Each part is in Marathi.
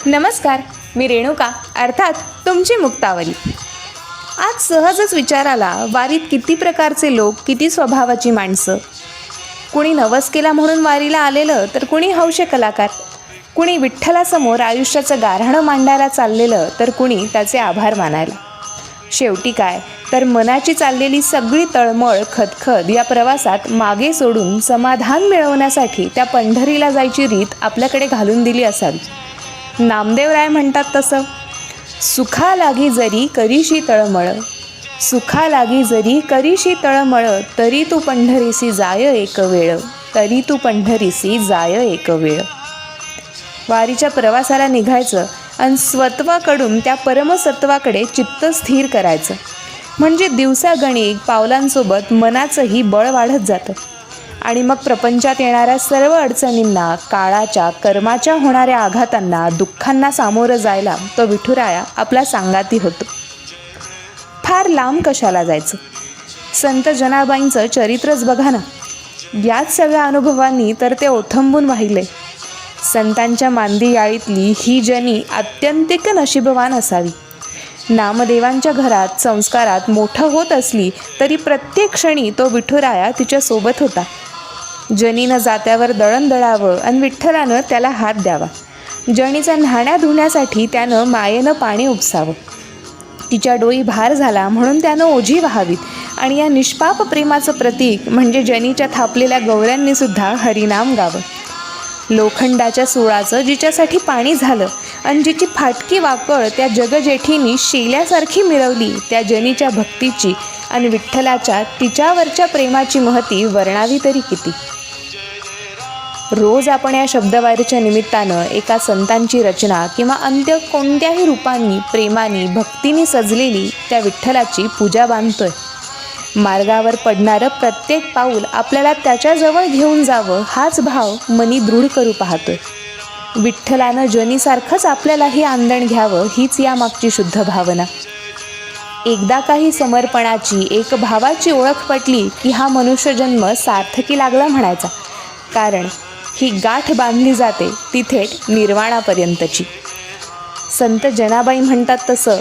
नमस्कार, मी रेणुका अर्थात तुमची मुक्तावली. आज सहजच विचार आला, वारीत किती प्रकारचे लोक, किती स्वभावाची माणसं. कुणी नवस केला म्हणून वारीला आलेलं, तर कुणी हौशे कलाकार. कुणी विठ्ठलासमोर आयुष्याचं गाऱ्हाणं मांडायला चाललेलं, तर कुणी त्याचे आभार मानायला. शेवटी काय तर मनाची चाललेली सगळी तळमळ खदखद या प्रवासात मागे सोडून समाधान मिळवण्यासाठी त्या पंढरीला जायची रीत आपल्याकडे घालून दिली असावी. नामदेवराय म्हणतात तसं, सुखा लागी जरी करीशी तळमळ, सुखा लागी जरी करीशी तळमळ, तरी तू पंढरीसी जाय एक वेळ, तरी तू पंढरीसी जाय एक वेळ. वारीच्या प्रवासाला निघायचं आणि स्वत्वाकडून त्या परमसत्वाकडे चित्त स्थिर करायचं, म्हणजे दिवसागणिक पावलांसोबत मनाचंही बळ वाढत जातं आणि मग प्रपंचात येणाऱ्या सर्व अडचणींना, काळाच्या कर्माच्या होणाऱ्या आघातांना, दुःखांना सामोरं जायला तो विठुराया आपला सांगाती होतो. फार लांब कशाला जायचं, संत जनाबाईंचं चरित्रच बघा ना. याच सगळ्या अनुभवांनी तर ते ओथंबून वाहिले. संतांच्या मांदी याळीतली ही जनी आत्यंतिक नशीबवान असावी. नामदेवांच्या घरात संस्कारात मोठं होत असली तरी प्रत्येक क्षणी तो विठुराया तिच्या सोबत होता. जनीनं जात्यावर दळण दळावं आणि विठ्ठलानं त्याला हात द्यावा. जनीचा न्हाण्या धुण्यासाठी त्यानं मायेनं पाणी उपसावं. तिच्या डोई भार झाला म्हणून त्यानं ओझी व्हावीत आणि या निष्पाप प्रेमाचं प्रतीक म्हणजे जनीच्या थापलेल्या गवऱ्यांनी सुद्धा हरिनाम गावं. लोखंडाच्या सुळाचं जिच्यासाठी पाणी झालं आणि जिची फाटकी वाकळ त्या जगजेठीनी शेल्यासारखी मिळवली, त्या जनीच्या भक्तीची आणि विठ्ठलाच्या तिच्यावरच्या प्रेमाची महती वर्णावी तरी किती. रोज आपण या शब्दवारीच्या निमित्तानं एका संतांची रचना किंवा अंत्य कोणत्याही रूपांनी, प्रेमाने, भक्तीने सजलेली त्या विठ्ठलाची पूजा बांधतोय. मार्गावर पडणारं प्रत्येक पाऊल आपल्याला त्याच्याजवळ घेऊन जावं हाच भाव मनी दृढ करू पाहतोय. विठ्ठलानं जनीसारखंच आपल्यालाही आंदण घ्यावं हीच यामागची शुद्ध भावना. एकदा काही समर्पणाची, एक भावाची ओळख पटली की हा मनुष्यजन्म सार्थकी लागला म्हणायचा, कारण ही गाठ बांधली जाते ती थेट निर्वाणापर्यंतची. संत जनाबाई म्हणतात तसं,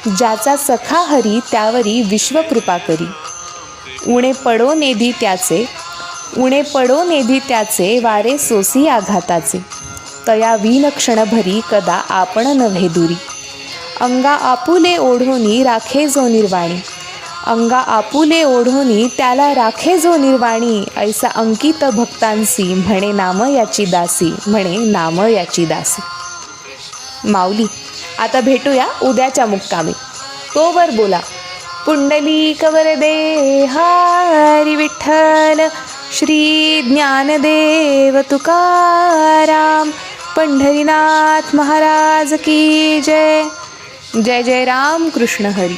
ज्याचा सखा हरी त्यावरी विश्वकृपा करी, उणे पडो नेदी त्याचे, उणे पडो नेदी त्याचे, वारे सोसी आघाताचे, तया वीन क्षणभरी कदा आपण नव्हे दुरी, अंगा आपुले ओढोनी राखे जो निर्वाणी, अंगा आपुले ओढोनी त्याला राखे जो निर्वाणी, ऐसा अंकित भक्तांसी म्हणे नाम याची दासी, म्हणे नाम याची दासी. माऊली, आता भेटूया उद्याच्या मुक्कामी. तोवर बोला पुंडलिक वरदे हरी विठ्ठल, श्री ज्ञानदेव तुकाराम, पंढरीनाथ महाराज की जय. जय जय राम कृष्ण हरी.